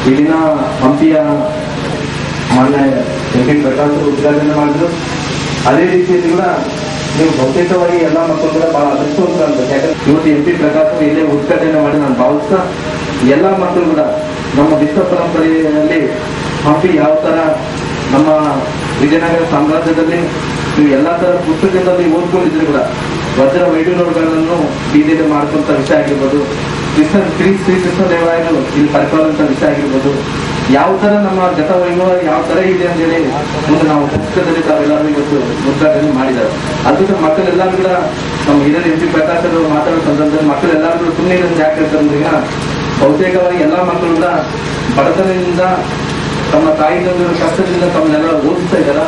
ಇಲ್ಲಿನ ಹಂಪಿಯ ಮಾನ್ಯ ಎಂ.ಪಿ. ಪ್ರಕಾಶ್ ಉದ್ಘಾಟನೆ ಮಾಡಿದ್ರು. ಅದೇ ರೀತಿಯಲ್ಲಿ ಕೂಡ ನೀವು ಬಹುತೇಕವಾಗಿ ಎಲ್ಲ ಮಕ್ಕಳು ಕೂಡ ಬಹಳ ಅದೃಷ್ಟವಂತ ಅಂತ. ಯಾಕಂದ್ರೆ ಇವತ್ತು ಎಂ.ಪಿ. ಪ್ರಕಾಶ್ ಇಲ್ಲೇ ಉದ್ಘಾಟನೆ ಮಾಡಿ ನಾನು ಭಾವಿಸ್ತಾ ಎಲ್ಲ ಮಕ್ಕಳು ಕೂಡ ನಮ್ಮ ವಿಶ್ವ ಪರಂಪರೆಯಲ್ಲಿ ಹಂಪಿ ಯಾವ ತರ ನಮ್ಮ ವಿಜಯನಗರ ಸಾಮ್ರಾಜ್ಯದಲ್ಲಿ ನೀವು ಎಲ್ಲಾ ತರ ಪುಸ್ತಕದಲ್ಲಿ ಓದ್ಕೊಂಡಿದ್ರು ಕೂಡ ವಜ್ರ ವೈಡೂರುಗಳನ್ನು ಬೀದಿಯಲ್ಲಿ ಮಾಡ್ಕೊಂತ ವಿಷಯ ಆಗಿರ್ಬೋದು, ಶ್ರೀ ಕೃಷ್ಣ ದೇವರಾಯರು ಇಲ್ಲಿ ಪಡ್ಕೊಳ್ಳುವಂತ ವಿಷಯ ಆಗಿರ್ಬೋದು, ಯಾವ ತರ ನಮ್ಮ ಗತ ವೈಭವ ಯಾವ ತರ ಇದೆ ಅಂತ ಹೇಳಿ ಮುಂದೆ ನಾವು ಪುಸ್ತಕದಲ್ಲಿ ತಾವೆಲ್ಲರೂ ಇವತ್ತು ಉದ್ಘಾಟನೆ ಮಾಡಿದ್ದಾರೆ. ಅದಕ್ಕೆ ಮಕ್ಕಳೆಲ್ಲರೂ ಕೂಡ ನಮ್ಮ ಹಿರಿಯರು ಎಂ.ಪಿ. ಪ್ರಕಾಶ್ ಅವರು ಮಾತಾಡೋ ಸಂದರ್ಭದಲ್ಲಿ ಮಕ್ಕಳೆಲ್ಲರೂ ಕೂಡ ಸುಮ್ಮನೆ ಯಾಕೆ ಹೇಳ್ತಾರೆ ಈಗ ಬಹುತೇಕವಾಗಿ ಎಲ್ಲಾ ಮಕ್ಕಳು ಕೂಡ ಬಡತನದಿಂದ ತಮ್ಮ ತಾಯಿ ತಂದೆಯ ಕಷ್ಟದಿಂದ ತಮ್ಮನ್ನೆಲ್ಲ ಓದಿಸ್ತಾ ಇದ್ದಾರ.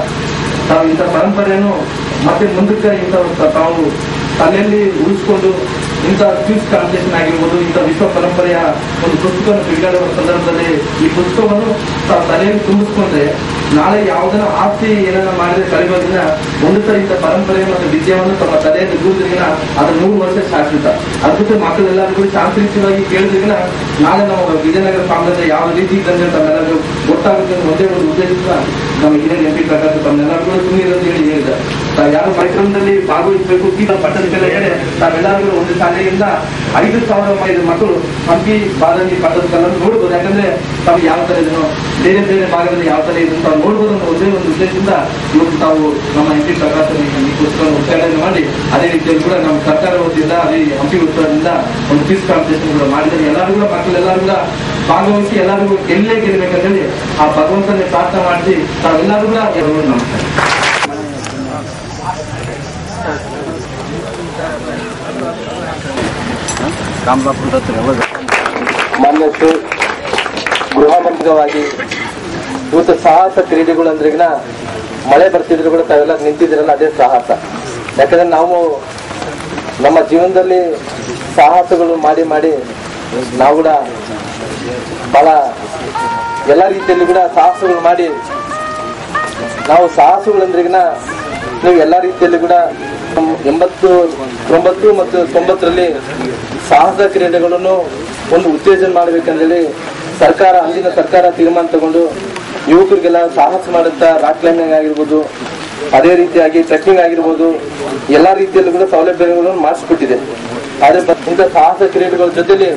ತಾವು ಇಂಥ ಪರಂಪರೆಯನ್ನು ಮತ್ತೆ ಮುಂದಕ್ಕೆ ತಾವು ತಲೆಯಲ್ಲಿ ಉಳಿಸ್ಕೊಂಡು ಇಂಥ ಕ್ವಿಜ್ ಕಾಂಪಿಟೇಷನ್ ಆಗಿರ್ಬೋದು, ಇಂಥ ವಿಶ್ವ ಪರಂಪರೆಯ ಒಂದು ಪುಸ್ತಕವನ್ನು ಬಿಡುಗಡೆ ಸಂದರ್ಭದಲ್ಲಿ ಈ ಪುಸ್ತಕವನ್ನು ತಾವು ತಲೆಯಲ್ಲಿ ತುಂಬಿಸ್ಕೊಂಡ್ರೆ ನಾಳೆ ಯಾವುದನ್ನ ಆಸ್ತಿ ಏನನ್ನ ಮಾಡಿದ್ರೆ ಕಲಿಯೋದ್ರಿಂದ ಒಂದು ತರ ಇಂಥ ಪರಂಪರೆ ಮತ್ತು ವಿದ್ಯೆಯನ್ನು ತಮ್ಮ ತಲೆಯಲ್ಲಿ ದೂರದ್ರಿಗಿನ ಅದು 100 ವರ್ಷ ಶಾಶ್ವತ. ಅದಕ್ಕೆ ಮಕ್ಕಳೆಲ್ಲರೂ ಕೂಡ ಶಾಂತಿಯುತವಾಗಿ ಕೇಳಿದ್ರಿಗಿನ ನಾಳೆ ನಾವು ವಿಜಯನಗರ ಸಾಮ್ರಾಜ್ಯ ಯಾವ ರೀತಿ ಇದ್ದಂದ್ರೆ ತಮ್ಮೆಲ್ಲರೂ ಗೊತ್ತಾಗುತ್ತೆ ಒಂದೇ ಒಂದು ಉದ್ದೇಶದಿಂದ ನಮ್ಮ ಹಿರಿಯ ಎಂ.ಪಿ. ಪ್ರಕಾಶ್ ತಮ್ಮೆಲ್ಲರೂ ಕೂಡ ಸುಮ್ಮನೆ ಅಂತ ಹೇಳಿ ಹೇಳಿದ್ದಾರೆ. ಯಾರು ಕಾರ್ಯಕ್ರಮದಲ್ಲಿ ಭಾಗವಹಿಸಬೇಕು ಪಟ್ಟದ ಮೇಲೆ ಹೇಳಿ ತಾವೆಲ್ಲರೂ ಒಂದು ಶಾಲೆಯಿಂದ 5,000 ಮಕ್ಕಳು ಹಂಪಿ ಬಾದಾಮಿ ಪಟ್ಟದ ಕಲ್ಲನ್ನು ನೋಡ್ಬೋದು. ಯಾಕಂದ್ರೆ ತಾವು ಯಾವ ತರ ಇದನ್ನು ಬೇರೆ ಬೇರೆ ಭಾಗದಲ್ಲಿ ಯಾವ ತರ ಇದನ್ನು ತಾವು ನೋಡ್ಬೋದು ಅನ್ನೋ ಒಂದೇ ಒಂದು ಉದ್ದೇಶದಿಂದ ಇವತ್ತು ತಾವು ನಮ್ಮ ಎಂ.ಪಿ. ಪ್ರಕಾಶ್ ಈ ಪುಸ್ತಕ ಉದ್ಘಾಟನೆ ಮಾಡಿ ಅದೇ ರೀತಿಯಲ್ಲಿ ಕೂಡ ನಮ್ಮ ಸರ್ಕಾರ ವತಿಯಿಂದ ಅದೇ ಹಂಪಿ ಉತ್ಸವದಿಂದ ಒಂದು ಕ್ವಿಜ್ ಕಾಂಪಿಟೇಷನ್ ಕೂಡ ಮಾಡಿದರೆ ಎಲ್ಲರೂ ಕೂಡ ಮಕ್ಕಳೆಲ್ಲರೂ ಕೂಡ ಭಾಗವಹಿಸಿ ಎಲ್ಲರಿಗೂ ಎಲ್ಲೇ ಗೆಲ್ಲಬೇಕಂತ ಹೇಳಿ ಆ ಭಗವಂತನೇ ಪ್ರಾರ್ಥನೆ ಮಾಡಿಸಿ ತಾವೆಲ್ಲರೂ ಕೂಡ ನಮಸ್ಕಾರ. ಮಾನ್ಯ ಗೃಹ ಮಂತ್ರಿವಾಗಿ ಇವತ್ತು ಸಾಹಸ ಕ್ರೀಡೆಗಳು ಅಂದ್ರೆಗಿನ ಮಳೆ ಬರ್ತಿದ್ರು ಕೂಡ ತಾವೆಲ್ಲ ನಿಂತಿದ್ರಲ್ಲ ಅದೇ ಸಾಹಸ. ಯಾಕಂದ್ರೆ ನಾವು ನಮ್ಮ ಜೀವನದಲ್ಲಿ ಸಾಹಸಗಳು ಮಾಡಿ ಮಾಡಿ ನಾವು ಕೂಡ ಬಹಳ ಎಲ್ಲ ರೀತಿಯಲ್ಲಿ ಕೂಡ ಸಾಹಸಗಳು ಮಾಡಿ ನಾವು ಸಾಹಸಗಳಂದ್ರೆಗಿನ ನೀವು ಎಲ್ಲ ರೀತಿಯಲ್ಲಿ ಕೂಡ 89 ಮತ್ತು 90ರಲ್ಲಿ ಸಾಹಸ ಕ್ರೀಡೆಗಳನ್ನು ಒಂದು ಉತ್ತೇಜನ ಮಾಡಬೇಕಂತೇಳಿ ಅಂದಿನ ಸರ್ಕಾರ ತೀರ್ಮಾನ ತಗೊಂಡು ಯುವಕರಿಗೆಲ್ಲ ಸಾಹಸ ಮಾಡುತ್ತ ರಾಕ್ ಕ್ಲೈಂಬಿಂಗ್ ಆಗಿರ್ಬೋದು, ಅದೇ ರೀತಿಯಾಗಿ ಟ್ರೆಕ್ಕಿಂಗ್ ಆಗಿರ್ಬೋದು, ಎಲ್ಲಾ ರೀತಿಯಲ್ಲೂ ಕೂಡ ಸೌಲಭ್ಯಗಳನ್ನು ಮಾಡಿಸ್ಕೊಟ್ಟಿದೆ. ಆದ್ರೆ ಇಂಥ ಸಾಹಸ ಕ್ರೀಡೆಗಳ ಜೊತೆಲಿ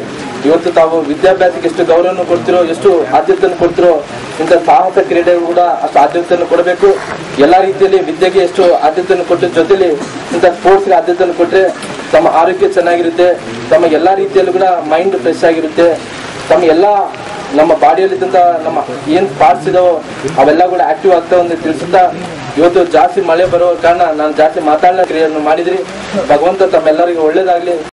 ಇವತ್ತು ತಾವು ವಿದ್ಯಾಭ್ಯಾಸಕ್ಕೆ ಎಷ್ಟು ಗೌರವವನ್ನು ಕೊಡ್ತಿರೋ, ಎಷ್ಟು ಆದ್ಯತೆಯನ್ನು ಕೊಡ್ತಿರೋ, ಇಂಥ ಸಾಹಸ ಕ್ರೀಡೆಗಳು ಕೂಡ ಅಷ್ಟು ಆದ್ಯತೆಯನ್ನು ಕೊಡಬೇಕು. ಎಲ್ಲಾ ರೀತಿಯಲ್ಲಿ ವಿದ್ಯೆಗೆ ಎಷ್ಟು ಆದ್ಯತೆಯನ್ನು ಕೊಟ್ಟ ಜೊತೆಲಿ ಇಂಥ ಸ್ಪೋರ್ಟ್ಸ್ಗೆ ಆದ್ಯತೆಯನ್ನು ಕೊಟ್ರೆ ತಮ್ಮ ಆರೋಗ್ಯ ಚೆನ್ನಾಗಿರುತ್ತೆ, ತಮ್ಮ ಎಲ್ಲಾ ರೀತಿಯಲ್ಲೂ ಕೂಡ ಮೈಂಡ್ ಫ್ರೆಶ್ ಆಗಿರುತ್ತೆ, ತಮ್ಮ ಎಲ್ಲಾ ನಮ್ಮ ಬಾಡಿಯಲ್ಲಿದ್ದಂತ ನಮ್ಮ ಏನ್ ಪಾರ್ಟ್ಸ್ ಇದಾವೋ ಅವೆಲ್ಲ ಕೂಡ ಆಕ್ಟಿವ್ ಆಗ್ತಾವ ಅಂತ ತಿಳಿಸುತ್ತಾ ಇವತ್ತು ಜಾಸ್ತಿ ಮಳೆ ಬರೋ ಕಾರಣ ನಾನು ಜಾಸ್ತಿ ಮಾತಾಡಲ ಕ್ರಿಯೆಯನ್ನು ಮಾಡಿದ್ರಿ. ಭಗವಂತ ತಮ್ಮೆಲ್ಲರಿಗೂ ಒಳ್ಳೇದಾಗ್ಲಿ.